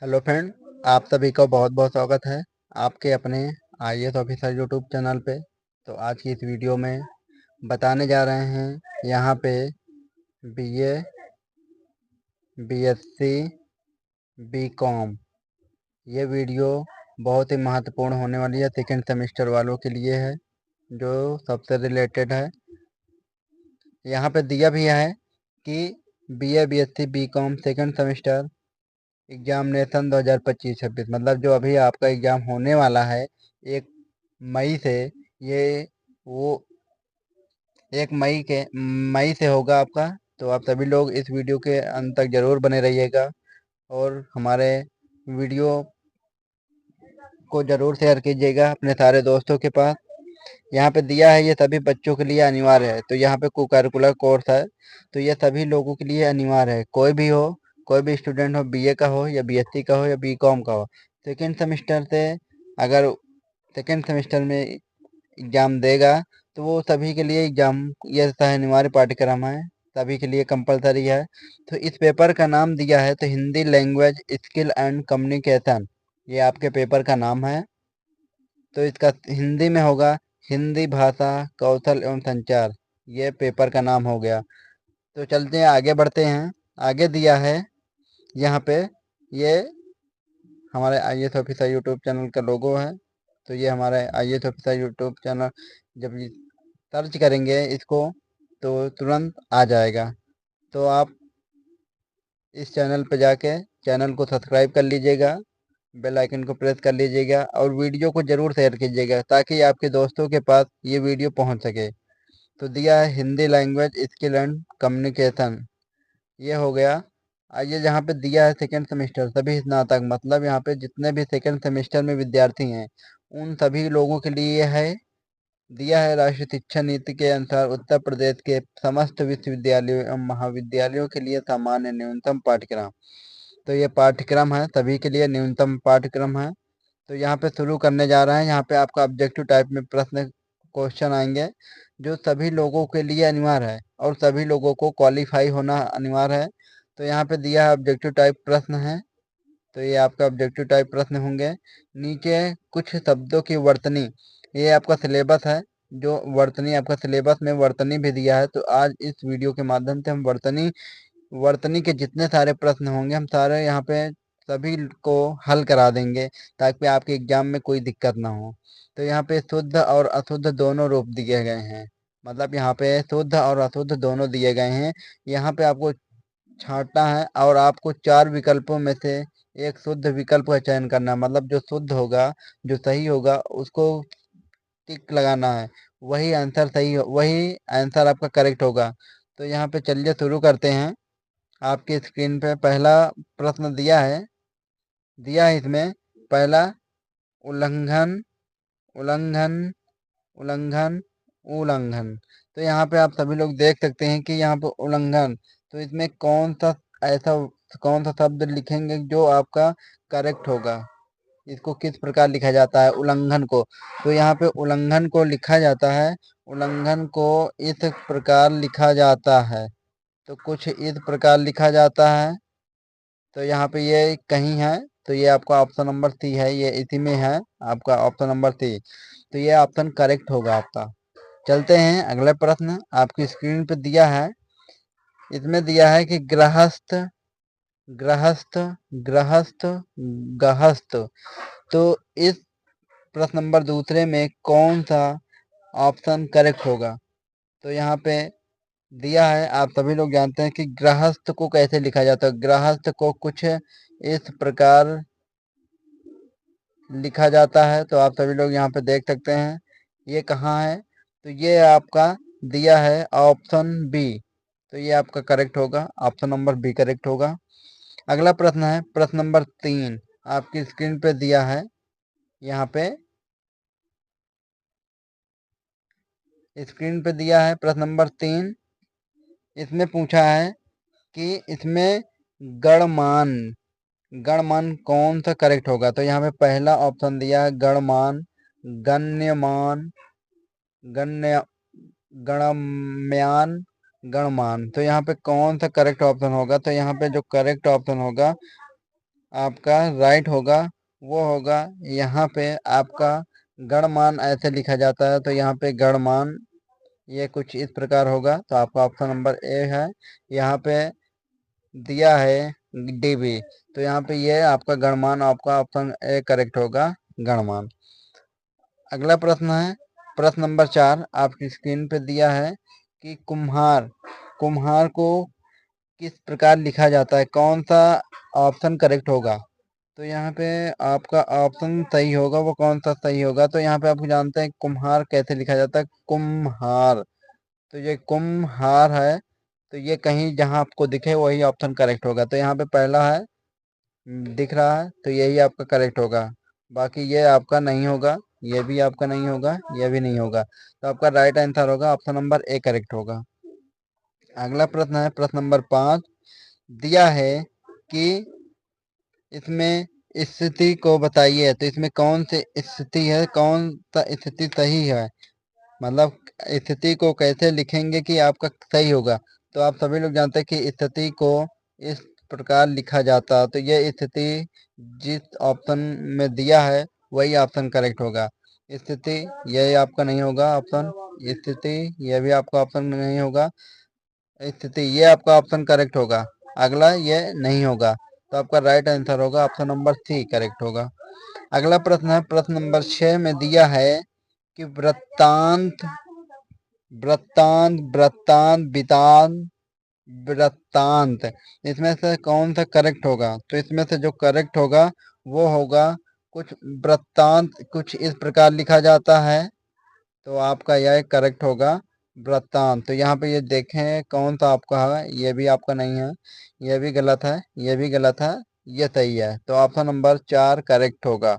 Hello friend, आप सभी का बहुत बहुत स्वागत है आपके अपने आईएएस ऑफिसर यूट्यूब चैनल पे। तो आज की इस वीडियो में बताने जा रहे हैं यहाँ पे बीए, बीएससी, बीकॉम। ये वीडियो बहुत ही महत्वपूर्ण होने वाली है, सेकेंड सेमेस्टर वालों के लिए है, जो सबसे रिलेटेड है। यहाँ पे दिया भी है कि BA, BSc, BCom second semester examination 2025-26, मतलब जो अभी आपका एग्ज़ाम होने वाला है 1 मई से। ये वो 1 मई से होगा आपका। तो आप सभी लोग इस वीडियो के अंत तक ज़रूर बने रहिएगा और हमारे वीडियो को ज़रूर शेयर कीजिएगा अपने सारे दोस्तों के पास। यहाँ पे दिया है ये सभी बच्चों के लिए अनिवार्य है। तो यहाँ पे को-करिकुलर कोर्स है, तो ये सभी लोगों के लिए अनिवार्य है। कोई भी हो, कोई भी स्टूडेंट हो, बीए का हो या बीएससी का हो या बीकॉम का हो, सेकेंड सेमेस्टर से अगर सेकेंड सेमेस्टर में एग्ज़ाम देगा तो वो सभी के लिए एग्ज़ाम, ये अनिवार्य पाठ्यक्रम है, सभी के लिए कंपलसरी है। तो इस पेपर का नाम दिया है तो Hindi language skill and communication, ये आपके पेपर का नाम है। तो इसका हिंदी में होगा हिंदी भाषा कौशल एवं संचार, ये पेपर का नाम हो गया। तो चलते हैं, आगे बढ़ते हैं। आगे दिया है यहाँ पे, ये हमारे आईएएस ऑफिसर यूट्यूब चैनल का लोगो है। तो ये हमारे आईएएस ऑफिसर यूट्यूब चैनल, जब ये सर्च करेंगे इसको तो तुरंत आ जाएगा। तो आप इस चैनल पे जाके चैनल को सब्सक्राइब कर लीजिएगा, बेल आइकन को प्रेस कर लीजिएगा और वीडियो को ज़रूर शेयर कीजिएगा ताकि आपके दोस्तों के पास ये वीडियो पहुंच सके। तो दिया है Hindi language skill and communication, ये हो गया। आइए, जहाँ पे दिया है सेकेंड सेमेस्टर सभी स्नातक, मतलब यहाँ पे जितने भी सेकेंड सेमेस्टर में विद्यार्थी हैं उन सभी लोगों के लिए है। दिया है राष्ट्रीय शिक्षा नीति के अनुसार उत्तर प्रदेश के समस्त विश्वविद्यालयों एवं महाविद्यालयों के लिए सामान्य न्यूनतम पाठ्यक्रम। तो ये पाठ्यक्रम है, सभी के लिए न्यूनतम पाठ्यक्रम है। तो यहाँ पे शुरू करने जा रहे हैं। यहाँ पे आपका ऑब्जेक्टिव टाइप में प्रश्न क्वेश्चन आएंगे जो सभी लोगों के लिए अनिवार्य है और सभी लोगों को क्वालिफाई होना अनिवार्य है। तो यहाँ पे दिया है ऑब्जेक्टिव टाइप प्रश्न है, तो ये आपका ऑब्जेक्टिव टाइप प्रश्न होंगे। नीचे कुछ शब्दों की वर्तनी, ये आपका सिलेबस है, जो वर्तनी आपका सिलेबस में वर्तनी भी दिया है। तो आज इस वीडियो के माध्यम से हम वर्तनी वर्तनी के जितने सारे प्रश्न होंगे हम सारे यहाँ पे सभी को हल करा देंगे ताकि आपके एग्जाम में कोई दिक्कत ना हो। तो यहाँ पे शुद्ध और अशुद्ध दोनों रूप दिए गए हैं, मतलब यहाँ पे शुद्ध और अशुद्ध दोनों दिए गए हैं। यहाँ पे आपको छांटना है और आपको 4 विकल्पों में से एक शुद्ध विकल्प का चयन करना है, मतलब जो शुद्ध होगा, जो सही होगा उसको टिक लगाना है। वही आंसर आपका करेक्ट होगा। तो यहाँ पे चलिए शुरू करते हैं। आपकी स्क्रीन पे पहला प्रश्न दिया है इसमें पहला, उल्लंघन, उल्लंघन, उल्लंघन, उल्लंघन। तो यहाँ पे आप सभी लोग देख सकते हैं कि यहाँ पे उल्लंघन, तो इसमें ऐसा कौन सा शब्द लिखेंगे जो आपका करेक्ट होगा। इसको किस प्रकार लिखा जाता है उल्लंघन को। तो यहाँ पे उल्लंघन को लिखा जाता है, उल्लंघन को इस प्रकार लिखा जाता है। तो कुछ इस प्रकार लिखा जाता है। तो यहाँ पे ये कहीं है, तो ये आपका ऑप्शन नंबर सी है, ये इसी में है आपका ऑप्शन नंबर सी। तो ये ऑप्शन करेक्ट होगा आपका। चलते हैं अगले प्रश्न, आपकी स्क्रीन पे दिया है। इसमें दिया है कि गृहस्थ, गृहस्थ, गृहस्थ, गृहस्थ। तो इस प्रश्न नंबर दूसरे में कौन सा ऑप्शन करेक्ट होगा। तो यहाँ पे दिया है, आप सभी लोग जानते हैं कि गृहस्थ को कैसे लिखा जाता है। गृहस्थ को कुछ इस प्रकार लिखा जाता है। तो आप सभी लोग यहाँ पे देख सकते हैं ये कहाँ है। तो ये आपका दिया है ऑप्शन बी, तो ये आपका करेक्ट होगा, ऑप्शन नंबर बी करेक्ट होगा। अगला प्रश्न है प्रश्न नंबर 3, आपकी स्क्रीन पे दिया है। यहाँ पे स्क्रीन पे दिया है प्रश्न नंबर 3। इसमें पूछा है कि इसमें गणमान, गणमान कौन सा करेक्ट होगा। तो यहाँ पे पहला ऑप्शन दिया है गणमान, गण्यमान, गण्य, गणम्यान, गणमान। तो यहाँ पे कौन सा करेक्ट ऑप्शन होगा। तो यहाँ पे जो करेक्ट ऑप्शन होगा आपका राइट होगा वो होगा यहाँ पे आपका गणमान ऐसे लिखा जाता है, तो यहाँ पे गणमान ये कुछ इस प्रकार होगा। तो आपका ऑप्शन नंबर ए है। यहाँ पे दिया है डीबी, तो यहाँ पे ये आपका गणमान, आपका ऑप्शन ए करेक्ट होगा, गणमान। अगला प्रश्न है प्रश्न नंबर 4 आपकी स्क्रीन पे दिया है कि कुम्हार कुम्हार को किस प्रकार लिखा जाता है, कौन सा ऑप्शन करेक्ट होगा। तो यहाँ पे आपका ऑप्शन सही होगा वो कौन सा सही होगा, तो यहाँ पे आप जानते हैं कुम्हार कैसे लिखा जाता है, कुम्हार। तो ये कुम्हार है, तो ये कहीं जहाँ आपको दिखे वही ऑप्शन करेक्ट होगा। तो यहाँ पे पहला है दिख रहा है, तो यही आपका करेक्ट होगा। बाकी ये आपका नहीं होगा, ये भी आपका नहीं होगा, ये भी नहीं होगा। तो आपका राइट आंसर होगा ऑप्शन नंबर ए करेक्ट होगा। अगला प्रश्न है प्रश्न नंबर 5 दिया है कि इसमें स्थिति को बताइए, तो इसमें कौन सी स्थिति है, कौन सा स्थिति सही है, मतलब स्थिति को कैसे लिखेंगे कि आपका सही होगा। तो आप सभी लोग जानते हैं कि स्थिति को इस प्रकार लिखा जाता है, तो ये स्थिति जिस ऑप्शन में दिया है वही ऑप्शन करेक्ट होगा। स्थिति ये आपका नहीं होगा ऑप्शन, स्थिति ये भी आपका ऑप्शन नहीं होगा, स्थिति ये आपका ऑप्शन करेक्ट होगा, अगला ये नहीं होगा। तो आपका राइट आंसर होगा ऑप्शन नंबर सी करेक्ट होगा। अगला प्रश्न है प्रश्न नंबर 6 में दिया है कि वृत्तांत वृत्तांत वृत्तांत वितान वृत्तांत, इसमें से कौन सा करेक्ट होगा। तो इसमें से जो करेक्ट होगा वो होगा कुछ वृत्तांत कुछ इस प्रकार लिखा जाता है, तो आपका यह करेक्ट होगा वृत्तांत। तो यहाँ पे ये देखें कौन सा आपका है, ये भी आपका नहीं है, ये भी गलत है, ये भी गलत है, ये सही है। तो ऑप्शन नंबर 4 करेक्ट होगा।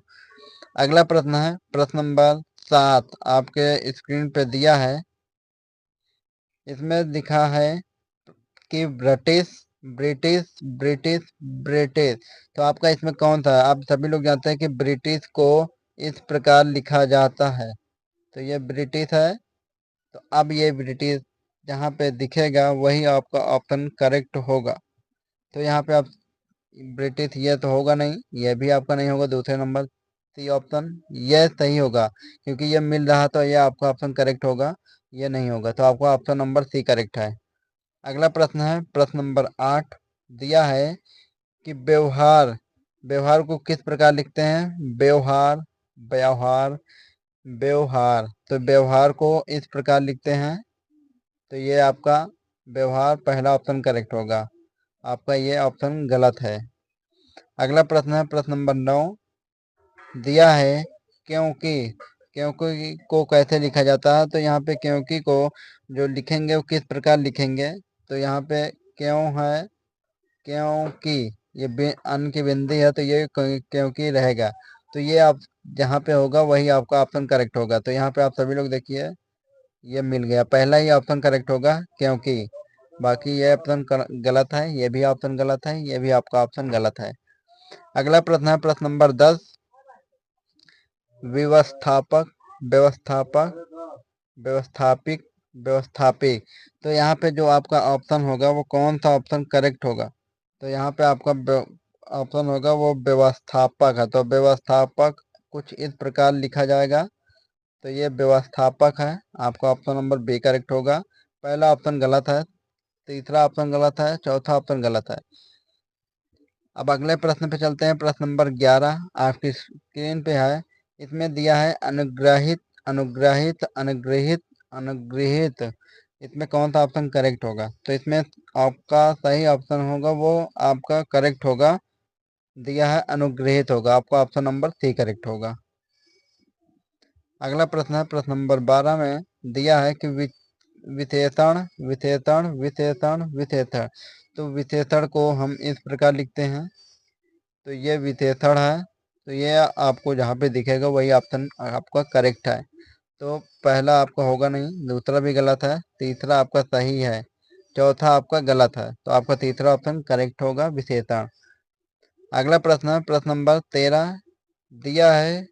अगला प्रश्न है प्रश्न नंबर 7 आपके स्क्रीन पे दिया है, इसमें लिखा है कि ब्रिटिश ब्रिटिश ब्रिटिश ब्रिटिश। तो आपका इसमें कौन सा है, आप सभी लोग जानते हैं कि ब्रिटिश को इस प्रकार लिखा जाता है, तो ये ब्रिटिश है। तो अब ये ब्रिटिश जहाँ पे दिखेगा वही आपका ऑप्शन करेक्ट होगा। तो यहाँ पे आप ब्रिटिश ये तो होगा नहीं, ये भी आपका नहीं होगा, दूसरे नंबर सी ऑप्शन ये सही होगा, क्योंकि ये मिल रहा तो ये आपका ऑप्शन करेक्ट होगा, ये नहीं होगा। तो आपका ऑप्शन नंबर सी करेक्ट है। अगला प्रश्न है प्रश्न नंबर 8 दिया है कि व्यवहार व्यवहार को किस प्रकार लिखते हैं, व्यवहार व्यवहार व्यवहार। तो व्यवहार को इस प्रकार लिखते हैं, तो ये आपका व्यवहार पहला ऑप्शन करेक्ट होगा, आपका ये ऑप्शन गलत है। अगला प्रश्न है प्रश्न नंबर 9 दिया है क्योंकि क्योंकि को कैसे लिखा जाता है। तो यहाँ पे क्योंकि को जो लिखेंगे वो किस प्रकार लिखेंगे, तो यहाँ पे क्यों है, क्योंकि ये अन की बिंदी है, तो ये क्योंकि रहेगा। तो ये आप जहाँ पे होगा वही आपका ऑप्शन करेक्ट होगा। तो यहाँ पे आप सभी लोग देखिए ये मिल गया, पहला ही ऑप्शन करेक्ट होगा क्योंकि, बाकी ये ऑप्शन गलत है, ये भी ऑप्शन गलत है, ये भी आपका ऑप्शन गलत है। अगला प्रश्न है प्रश्न नंबर 10 व्यवस्थापक व्यवस्थापक व्यवस्थापिक व्यवस्थापिक। तो यहाँ पे जो आपका ऑप्शन होगा वो कौन सा ऑप्शन करेक्ट होगा, तो यहाँ पे आपका ऑप्शन होगा वो व्यवस्थापक है। तो व्यवस्थापक कुछ इस प्रकार लिखा जाएगा, तो ये व्यवस्थापक है, आपका ऑप्शन नंबर बी करेक्ट होगा। पहला ऑप्शन गलत है, तीसरा ऑप्शन गलत है, चौथा ऑप्शन गलत है। अब अगले प्रश्न पे चलते हैं प्रश्न नंबर 11 आपकी स्क्रीन पे है, इसमें दिया है अनुग्रहित अनुग्रहित अनुग्रहित अनुग्रहित। इसमें कौन सा ऑप्शन करेक्ट होगा, तो इसमें आपका सही ऑप्शन होगा वो आपका करेक्ट होगा, दिया है अनुग्रहित होगा, आपका ऑप्शन नंबर सी करेक्ट होगा। अगला प्रश्न है प्रश्न नंबर 12 में दिया है कि विशेषण विशेषण विशेषण विशेषण। तो विशेषण को हम इस प्रकार लिखते हैं, तो ये विशेषण है, तो ये आपको जहाँ पे दिखेगा वही ऑप्शन आपका करेक्ट है। तो पहला आपका होगा नहीं, दूसरा भी गलत है, तीसरा आपका सही है, चौथा आपका गलत है। तो आपका तीसरा ऑप्शन करेक्ट होगा विशेषण। अगला प्रश्न है प्रश्न नंबर 13 दिया है,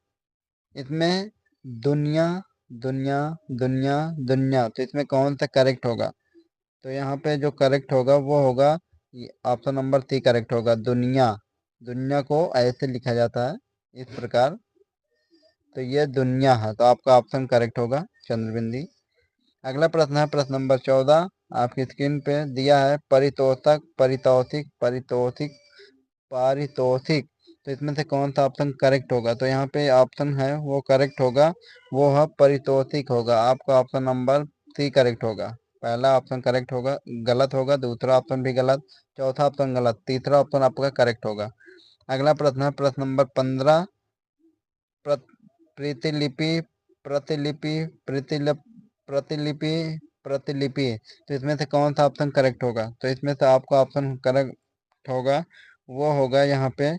इसमें दुनिया दुनिया दुनिया दुनिया। तो इसमें कौन सा करेक्ट होगा, तो यहाँ पे जो करेक्ट होगा वो होगा ऑप्शन नंबर सी करेक्ट होगा, दुनिया। दुनिया को ऐसे लिखा जाता है, इस प्रकार। तो ये दुनिया है, तो आपका ऑप्शन करेक्ट होगा चंद्रबिंदी। अगला प्रश्न है प्रश्न नंबर 14। आपकी स्क्रीन पे दिया है परितोषक, परितोषिक, परितोषिक, पारितोषिक। तो इसमें से कौन सा ऑप्शन करेक्ट होगा? तो यहाँ पे ऑप्शन है वो करेक्ट होगा, वो है परितोषिक होगा। आपका ऑप्शन नंबर सी करेक्ट होगा। पहला ऑप्शन करेक्ट होगा, गलत होगा। दूसरा ऑप्शन भी गलत, चौथा ऑप्शन गलत, तीसरा ऑप्शन आपका करेक्ट होगा। अगला प्रश्न है प्रश्न नंबर 15। प्रतिलिपि, प्रतिलिपि, प्रतिलिप, प्रतिलिपि, प्रतिलिपि। तो इसमें से कौन सा ऑप्शन करेक्ट होगा? तो इसमें से आपका ऑप्शन करेक्ट होगा, वो होगा यहाँ पे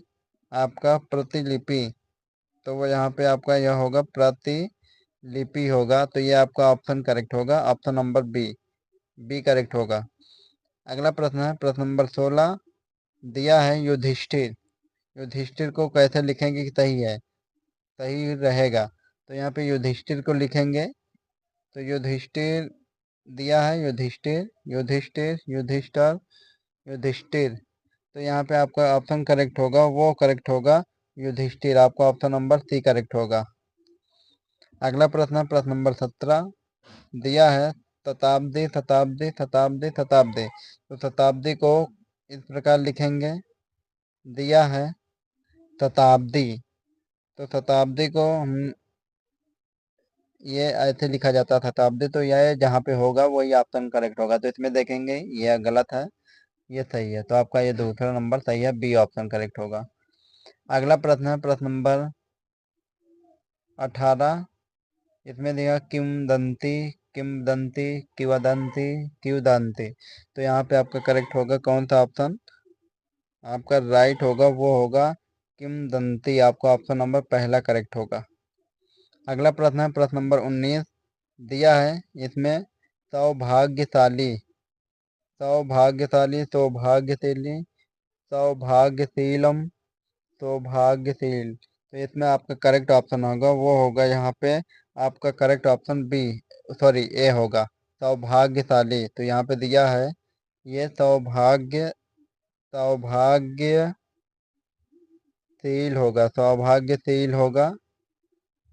आपका प्रतिलिपि। तो वो यहाँ पे आपका यह होगा प्रतिलिपि होगा। तो ये आपका ऑप्शन करेक्ट होगा, option number B, B correct होगा। अगला प्रश्न है प्रश्न नंबर 16। दिया है युधिष्ठिर। युधिष्ठिर को कैसे लिखेंगे कि सही है, सही रहेगा? तो यहाँ पे युधिष्ठिर को लिखेंगे। तो युधिष्ठिर दिया है, युधिष्ठिर, युधिष्ठिर, युधिष्ठर, युधिष्ठिर। तो यहाँ पे आपका ऑप्शन करेक्ट होगा, वो करेक्ट होगा युधिष्ठिर। आपका ऑप्शन नंबर सी करेक्ट होगा। अगला प्रश्न है प्रश्न नंबर 17। दिया है शताब्दी, शताब्दी, शताब्दी, शताब्दी। तो शताब्दी को इस प्रकार लिखेंगे। दिया है शताब्दी, तो शताब्दी को हम ये ऐसे लिखा जाता है शताब्दी। तो यह जहाँ पे होगा वही ऑप्शन करेक्ट होगा। तो इसमें देखेंगे यह गलत है, ये सही है। तो आपका ये दूसरा नंबर सही है, बी ऑप्शन करेक्ट होगा। अगला प्रश्न है प्रश्न नंबर 18। इसमें दिया किंवदंती, किंवदंती, किंवदंती, किंवदंती। तो यहाँ पे आपका करेक्ट होगा कौन सा ऑप्शन आपका राइट होगा? वो होगा किंवदंती। आपका ऑप्शन नंबर पहला करेक्ट होगा। अगला प्रश्न है प्रश्न नंबर 19। दिया है इसमें सौभाग्यशाली, सौभाग्यशाली, सौभाग्यशाली, सौभाग्यशीलम, सौभाग्यशील। तो इसमें आपका करेक्ट ऑप्शन होगा, वो होगा यहाँ पे आपका करेक्ट ऑप्शन बी, सॉरी ए होगा, सौभाग्यशाली। तो यहाँ पे दिया है ये सौभाग्य, सौभाग्यशील होगा, सौभाग्यशील होगा।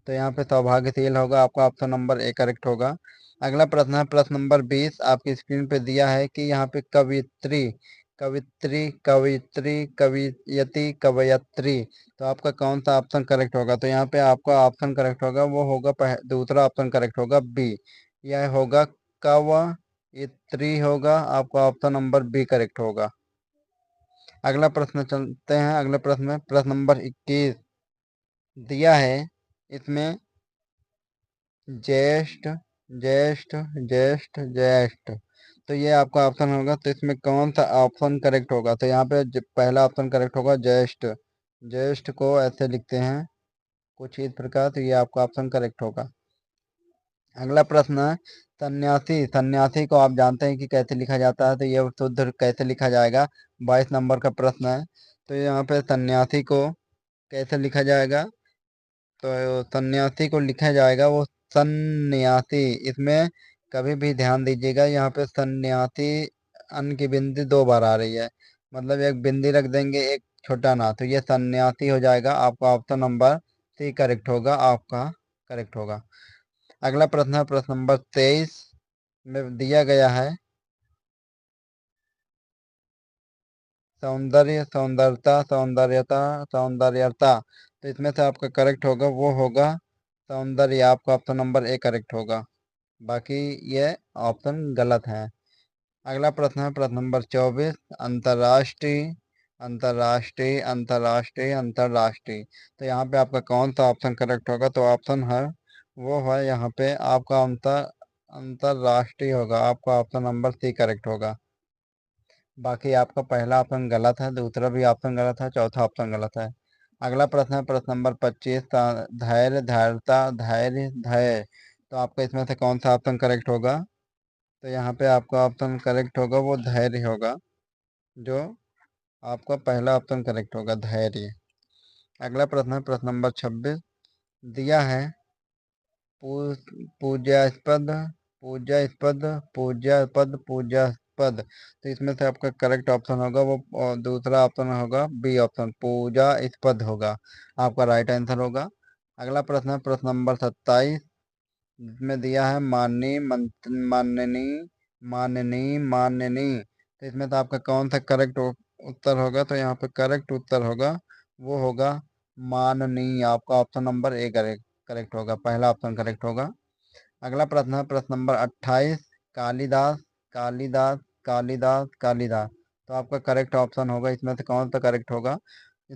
तो यहाँ पे सौभाग्यशील होगा, आपका ऑप्शन नंबर ए करेक्ट होगा। अगला प्रश्न है प्रश्न नंबर 20। आपकी स्क्रीन पे दिया है कि यहाँ पे कवित्री, कवित्री, कवित्री, कवियति, कवयत्री। तो आपका कौन सा ऑप्शन करेक्ट होगा? तो यहाँ पे आपका ऑप्शन करेक्ट होगा, वो होगा दूसरा ऑप्शन करेक्ट होगा, बी। यह होगा कवयित्री होगा। आपका ऑप्शन नंबर बी करेक्ट होगा। अगला प्रश्न चलते हैं। अगले प्रश्न में प्रश्न नंबर 21। दिया है इसमें ज्येष्ठ, ज्येष्ठ, ज्येष्ठ, ज्येष्ठ। तो ये आपका ऑप्शन होगा। तो इसमें कौन सा ऑप्शन करेक्ट होगा? तो यहाँ पे पहला ऑप्शन करेक्ट होगा ज्येष्ठ। ज्येष्ठ को ऐसे लिखते हैं कुछ इस प्रकार। तो ये आपका ऑप्शन करेक्ट होगा। अगला प्रश्न है सन्यासी। सन्यासी को आप जानते हैं कि कैसे लिखा जाता है। तो ये शुद्ध कैसे लिखा जाएगा, 22 नंबर का प्रश्न है। तो यहाँ पे सन्यासी को कैसे लिखा जाएगा? तो सन्यासी को लिखा जाएगा वो सन्यासी। इसमें कभी भी ध्यान दीजिएगा, यहाँ पे सन्यासी अन की बिंदी दो बार आ रही है, मतलब एक बिंदी रख देंगे, एक छोटा ना। तो ये सन्यासी हो जाएगा। आपका ऑप्शन नंबर सी करेक्ट होगा, आपका करेक्ट होगा। अगला प्रश्न है प्रश्न नंबर 23 में दिया गया है सौंदर्य, सौंदर्यता, सौंदर्यता, सौंदर्यता। तो इसमें से आपका करेक्ट होगा, वो होगा सौंदर्य। आपका ऑप्शन नंबर ए करेक्ट होगा, बाकी ये ऑप्शन गलत है। अगला प्रश्न है प्रश्न नंबर 24। अंतर्राष्ट्रीय, अंतर्राष्ट्रीय, अंतर्राष्ट्रीय, अंतर्राष्ट्रीय। तो यहाँ पे आपका कौन सा ऑप्शन करेक्ट होगा? तो ऑप्शन है वो है यहाँ पे आपका अंतर्राष्ट्रीय होगा। आपका ऑप्शन नंबर सी करेक्ट होगा। बाकी आपका पहला ऑप्शन गलत है, दूसरा भी ऑप्शन गलत है, चौथा ऑप्शन गलत है। अगला प्रश्न है प्रश्न नंबर 25। धैर्य, धैर्यता, धैर्य, धैर्य। तो आपका इसमें से कौन सा ऑप्शन करेक्ट होगा? तो यहाँ पे आपका ऑप्शन करेक्ट होगा, वो धैर्य होगा, जो आपका पहला ऑप्शन करेक्ट होगा, धैर्य। अगला प्रश्न है प्रश्न नंबर 26। दिया है पूजास्पद, पूजास्पद, पूजास्पद, पूजा पद। तो इसमें से आपका करेक्ट ऑप्शन होगा वो दूसरा ऑप्शन होगा बी ऑप्शन, पूजा पद होगा, आपका राइट आंसर होगा। अगला प्रश्न है प्रश्न नंबर 27, जिसमें दिया है माननीय माननी माननी माननी। तो इसमें से आपका कौन सा करेक्ट उत्तर होगा? तो यहाँ पे करेक्ट उत्तर होगा वो होगा माननीय, आपका option number A correct correct होगा, पहला ऑप्शन करेक्ट होगा। अगला प्रश्न है प्रश्न नंबर 28, कालिदास कालिदास कालिदास कालिदास। तो आपका करेक्ट ऑप्शन होगा इसमें से कौन सा करेक्ट होगा?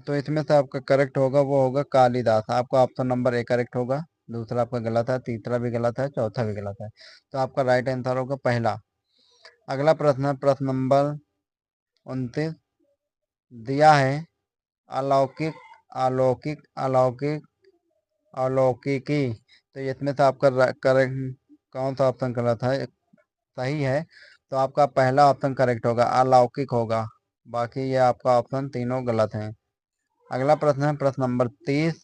तो इसमें से आपका करेक्ट होगा वो होगा कालिदास, आपका ऑप्शन नंबर ए करेक्ट होगा। दूसरा आपका गलत है, तीसरा भी गलत है, चौथा भी गलत है। तो आपका राइट आंसर होगा पहला। अगला प्रश्न है प्रश्न नंबर 29, दिया है अलौकिक अलौकिक अलौकिक अलौकिकी। तो इसमें से आपका करेक्ट कौन सा ऑप्शन गलत है सही है? तो आपका पहला ऑप्शन करेक्ट होगा, अलौकिक होगा। बाकी ये आपका ऑप्शन तीनों गलत हैं। अगला प्रश्न है प्रश्न नंबर 30,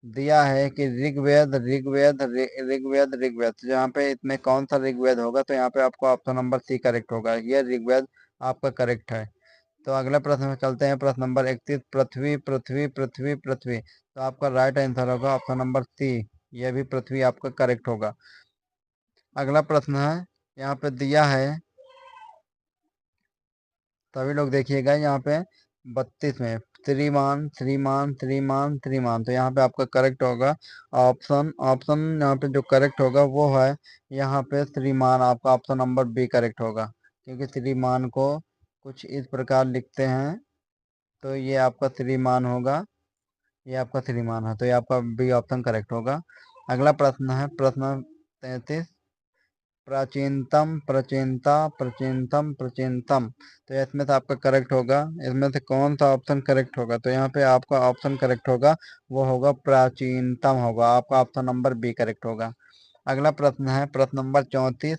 दिया है कि ऋग्वेद। तो यहाँ पे इसमें कौन सा ऋग्वेद होगा? तो यहाँ पे आपको ऑप्शन नंबर सी करेक्ट होगा, ये ऋग्वेद आपका करेक्ट है। तो अगले प्रश्न में चलते हैं, प्रश्न नंबर 31, पृथ्वी पृथ्वी पृथ्वी पृथ्वी। तो आपका राइट आंसर होगा ऑप्शन नंबर सी, यह भी पृथ्वी आपका करेक्ट होगा। अगला प्रश्न है, यहाँ पे दिया है, सभी लोग देखिएगा यहाँ पे 32 में, श्रीमान श्रीमान श्रीमान श्रीमान। तो यहाँ पे आपका करेक्ट होगा ऑप्शन ऑप्शन यहाँ पे जो करेक्ट होगा वो है यहाँ पे श्रीमान, आपका ऑप्शन नंबर बी करेक्ट होगा, क्योंकि श्रीमान को कुछ इस प्रकार लिखते हैं। तो ये आपका श्रीमान होगा, ये आपका श्रीमान है, तो ये आपका बी ऑप्शन करेक्ट होगा। अगला प्रश्न है प्रश्न 33, प्राचीनतम प्राचीनता प्राचीनतम प्राचीनतम। तो इसमें से आपका करेक्ट होगा, इसमें से कौन सा ऑप्शन करेक्ट होगा? तो यहाँ पे आपका ऑप्शन करेक्ट होगा वो होगा प्राचीनतम होगा, आपका ऑप्शन नंबर बी करेक्ट होगा। अगला प्रश्न है प्रश्न नंबर 34,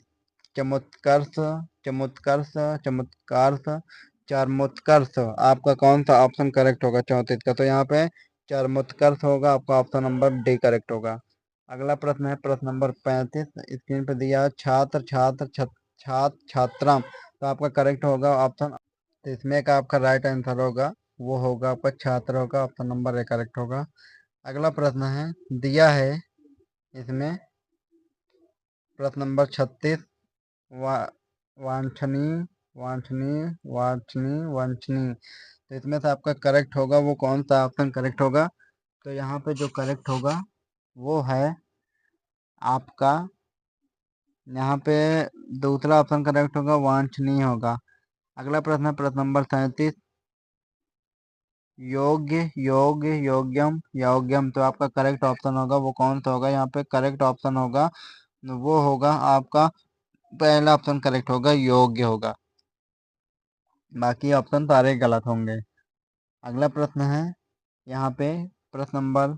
चमत्कर्ष चमत्कर्ष चमत्कर्ष चरमोत्कर्ष। आपका कौन सा ऑप्शन करेक्ट होगा 34 का? तो यहाँ पे चरमोत्कर्ष होगा, आपका ऑप्शन नंबर डी करेक्ट होगा। अगला प्रश्न है प्रश्न नंबर 35, स्क्रीन पर दिया है छात्र छात्र छात्र छात्राम। तो आपका करेक्ट होगा ऑप्शन, तो इसमें का आपका राइट आंसर होगा वो होगा आपका छात्र होगा, ऑप्शन नंबर ए करेक्ट होगा। अगला प्रश्न है, दिया है इसमें प्रश्न नंबर 36, वा वांछनीय वांछनीय वांछनीय वांछनीय। तो इसमें से आपका करेक्ट होगा वो कौन सा ऑप्शन करेक्ट होगा? तो यहाँ पे जो करेक्ट होगा वो है आपका, यहाँ पे दूसरा ऑप्शन करेक्ट होगा, वांछनीय होगा। अगला प्रश्न है प्रश्न नंबर 37, योग्य योग्य योग्यम योग्यम। तो आपका करेक्ट ऑप्शन होगा वो कौन सा होगा? यहाँ पे करेक्ट ऑप्शन होगा वो होगा आपका पहला ऑप्शन करेक्ट होगा, योग्य होगा। बाकी ऑप्शन सारे गलत होंगे। अगला प्रश्न है यहाँ पे प्रश्न नंबर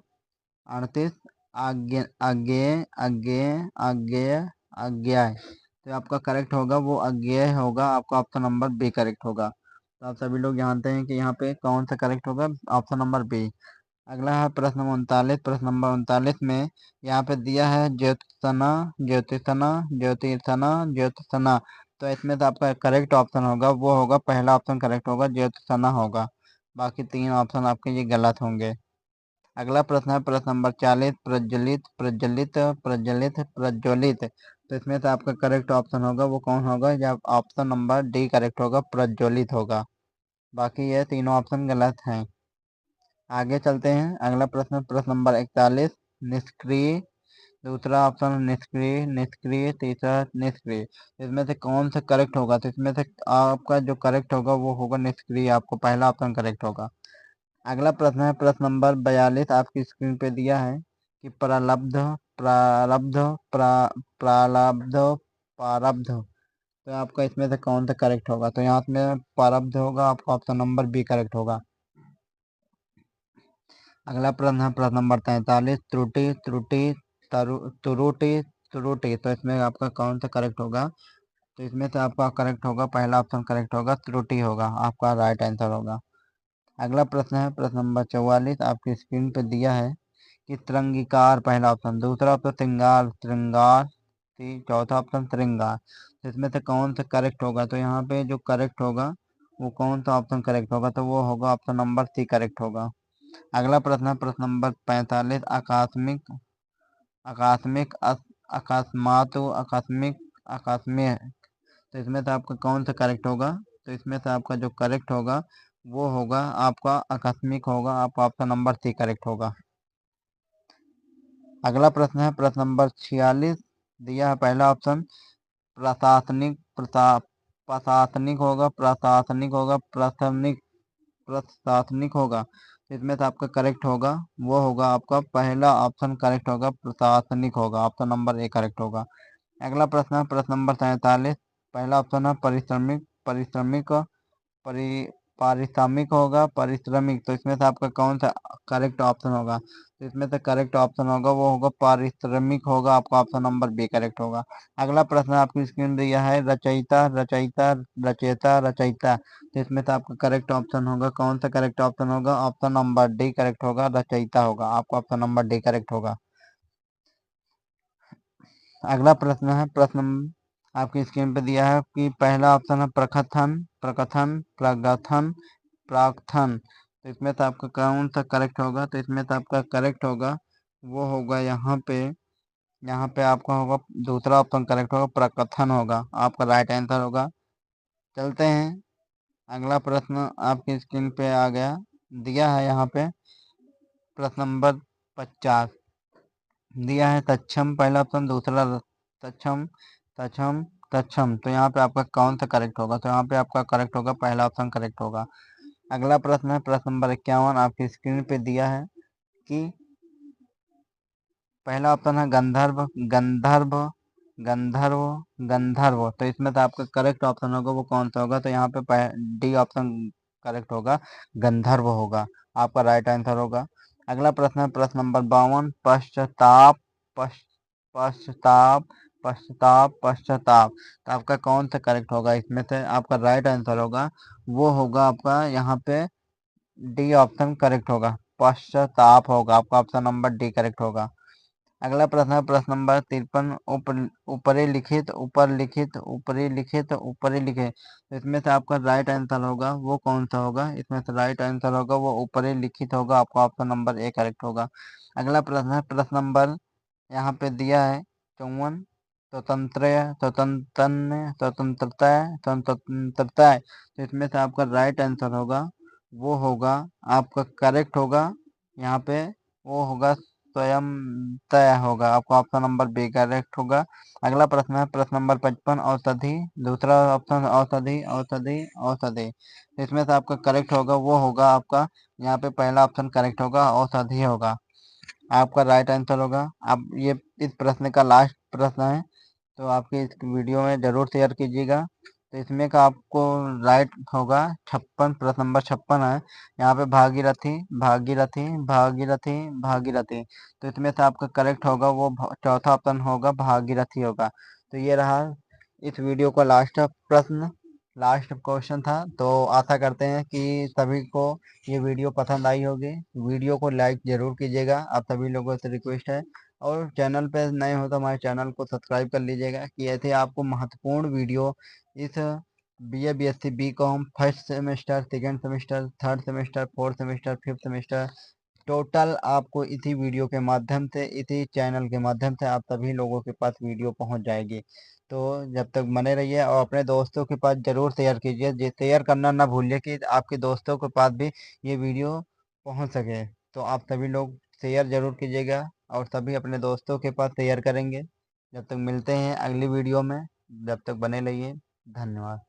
38, आज्ञा आज्ञे आज्ञे आज्ञे आज्ञा। तो आपका करेक्ट होगा वो अज्ञेय होगा, आपका ऑप्शन नंबर बी करेक्ट होगा। तो आप सभी लोग जानते हैं कि यहाँ पे कौन सा करेक्ट होगा, ऑप्शन नंबर बी। अगला है प्रश्न नंबर 39, प्रश्न नंबर 39 में यहाँ पे दिया है ज्योतिषना ज्योतिषना ज्योतिषना ज्योतिषना। तो इसमें से आपका करेक्ट ऑप्शन होगा वो होगा पहला ऑप्शन करेक्ट होगा, ज्योतिषना होगा। बाकी तीन ऑप्शन आपके ये गलत होंगे। अगला प्रश्न है प्रश्न नंबर 40, प्रज्वलित प्रज्वलित प्रज्वलित प्रज्वलित। तो इसमें से आपका करेक्ट ऑप्शन होगा वो कौन होगा? या ऑप्शन नंबर डी करेक्ट होगा, प्रज्वलित होगा। बाकी ये तीनों ऑप्शन गलत हैं। आगे चलते हैं, अगला प्रश्न प्रश्न नंबर 41, निष्क्रिय। दूसरा ऑप्शन निष्क्रिय निष्क्रिय, तीसरा निष्क्रिय। इसमें से कौन सा करेक्ट होगा? तो इसमें से आपका जो करेक्ट होगा वो होगा निष्क्रिय, आपको पहला ऑप्शन करेक्ट होगा। अगला प्रश्न है प्रश्न नंबर 42, आपकी स्क्रीन पे दिया है कि प्रारब्ध प्रारब्ध प्रारब्ध प्रारब्ध। तो आपका इसमें से कौन सा करेक्ट होगा? तो यहाँ में प्रारब्ध होगा, आपका ऑप्शन नंबर बी करेक्ट होगा। अगला प्रश्न है प्रश्न नंबर 43, त्रुटि त्रुटि त्रुटि त्रुटि। तो इसमें आपका कौन सा करेक्ट होगा? तो इसमें से आपका करेक्ट होगा पहला ऑप्शन करेक्ट होगा, त्रुटि होगा, आपका राइट आंसर होगा। अगला प्रश्न है प्रश्न नंबर 44, आपकी स्क्रीन पे दिया है कि तिरंगीकार पहला ऑप्शन, दूसरा ऑप्शन श्रृंगार श्रृंगार, चौथा ऑप्शन श्रृंगार। तो इसमें से कौन सा करेक्ट होगा? तो यहाँ पे जो करेक्ट होगा वो कौन सा ऑप्शन करेक्ट होगा? तो वो होगा ऑप्शन नंबर सी करेक्ट होगा। अगला प्रश्न है प्रश्न नंबर 45। आकस्मिक आकस्मिक अकस्मात आकस्मिक आकस्मिक। तो इसमें से आपका कौन सा करेक्ट होगा? तो इसमें से आपका जो करेक्ट होगा वो होगा आपका आकस्मिक होगा। आपका ऑप्शन नंबर सी करेक्ट होगा। अगला प्रश्न है प्रश्न नंबर 46। दिया है पहला ऑप्शन प्रशासनिक प्रशासनिक होगा, प्रशासनिक होगा, प्रशासनिक होगा। इसमें से आपका करेक्ट होगा वो होगा आपका पहला ऑप्शन करेक्ट होगा, प्रशासनिक होगा। ऑप्शन नंबर ए करेक्ट होगा। अगला प्रश्न है प्रश्न नंबर 47। पहला ऑप्शन है परिश्रमिक परिश्रमिक परि पारिश्रमिक होगा, परिश्रमिक। तो इसमें से आपका कौन सा करेक्ट ऑप्शन होगा? तो इसमें से करेक्ट ऑप्शन होगा वो होगा पारिश्रमिक होगा। आपका ऑप्शन नंबर बी करेक्ट होगा। अगला प्रश्न आपकी स्क्रीन दिया है रचयिता रचयिता रचयिता रचयिता। तो इसमें से आपका करेक्ट ऑप्शन होगा कौन सा करेक्ट ऑप्शन होगा? ऑप्शन नंबर डी करेक्ट होगा, रचयिता होगा। आपका ऑप्शन नंबर डी करेक्ट होगा। अगला प्रश्न है प्रश्न आपकी स्क्रीन पे दिया है कि पहला ऑप्शन है प्रकथन प्रकथन प्रगथन प्राकथन। तो इसमें से आपका कौन सा करेक्ट होगा? तो इसमें से आपका करेक्ट होगा वो होगा यहाँ पे आपका होगा दूसरा ऑप्शन करेक्ट होगा, प्रकथन होगा। आपका राइट आंसर होगा। चलते हैं अगला प्रश्न आपकी स्क्रीन पे आ गया। दिया है यहाँ पे प्रश्न नंबर 50। दिया है तक्षम पहला ऑप्शन, दूसरा तक्षम तक्षम तक्षम। तो यहाँ पे आपका कौन सा करेक्ट होगा? तो यहाँ पे आपका करेक्ट होगा पहला ऑप्शन करेक्ट होगा। अगला प्रश्न है प्रश्न नंबर 51। आपकी स्क्रीन पे दिया है कि पहला ऑप्शन है गंधर्व गंधर्व गंधर्व गंधर्व। तो इसमें से आपका करेक्ट ऑप्शन होगा वो कौन सा होगा? तो यहाँ पे डी ऑप्शन करेक्ट होगा, गंधर्व होगा। आपका राइट आंसर होगा। अगला प्रश्न है प्रश्न नंबर 52। पश्चाताप पश्चाताप पश्चाताप पश्चाताप। तो आपका कौन सा करेक्ट होगा? इसमें से आपका राइट आंसर होगा वो होगा आपका यहाँ पे डी ऑप्शन करेक्ट होगा, पश्चाताप होगा। आपका ऑप्शन नंबर डी करेक्ट होगा। अगला प्रश्न है प्रश्न नंबर 53। ऊपरी लिखित ऊपर लिखित ऊपरी लिखित ऊपरी लिखित। तो इसमें से आपका राइट आंसर होगा वो कौन सा होगा? इसमें से राइट आंसर होगा वो ऊपरी लिखित होगा। आपका ऑप्शन नंबर ए करेक्ट होगा। अगला प्रश्न है प्रश्न नंबर यहाँ पे दिया है 54। स्वतंत्र स्वतंत्र स्वतंत्रता स्वतंत्रता। तो इसमें से आपका राइट आंसर होगा वो होगा आपका करेक्ट होगा यहाँ पे वो होगा स्वयं तय होगा। आपका ऑप्शन नंबर बी करेक्ट होगा। अगला प्रश्न है प्रश्न नंबर 55। औषधि दूसरा ऑप्शन औषधि औषधि औषधि। तो इसमें से आपका करेक्ट होगा वो होगा आपका यहाँ पे पहला ऑप्शन करेक्ट होगा, औषधि होगा। आपका राइट आंसर होगा। अब ये इस प्रश्न का लास्ट प्रश्न है तो आपके इस वीडियो में जरूर शेयर कीजिएगा। तो इसमें का आपको राइट होगा 56। प्रश्न नंबर 56 है। यहाँ पे भागीरथी भागीरथी भागीरथी भागीरथी। तो इसमें से आपका करेक्ट होगा वो चौथा ऑप्शन होगा, भागीरथी होगा। तो ये रहा इस वीडियो का लास्ट प्रश्न, लास्ट क्वेश्चन था। तो आशा करते हैं कि सभी को ये वीडियो पसंद आई होगी। वीडियो को लाइक जरूर कीजिएगा, आप सभी लोगों से रिक्वेस्ट है। और चैनल पे नए हो तो हमारे चैनल को सब्सक्राइब कर लीजिएगा कि ऐसे आपको महत्वपूर्ण वीडियो इस BA BSc BCom first semester, second semester, third semester, fourth semester, fifth semester, total आपको इसी वीडियो के माध्यम से, इसी चैनल के माध्यम से आप सभी लोगों के पास वीडियो पहुंच जाएगी। तो जब तक बने रहिए और अपने दोस्तों के पास ज़रूर शेयर कीजिए। शेयर करना ना भूलिए कि आपके दोस्तों के पास भी ये वीडियो पहुंच सके। तो आप सभी लोग शेयर ज़रूर कीजिएगा और सभी अपने दोस्तों के पास शेयर करेंगे। जब तक मिलते हैं अगली वीडियो में, जब तक बने रहिए। धन्यवाद।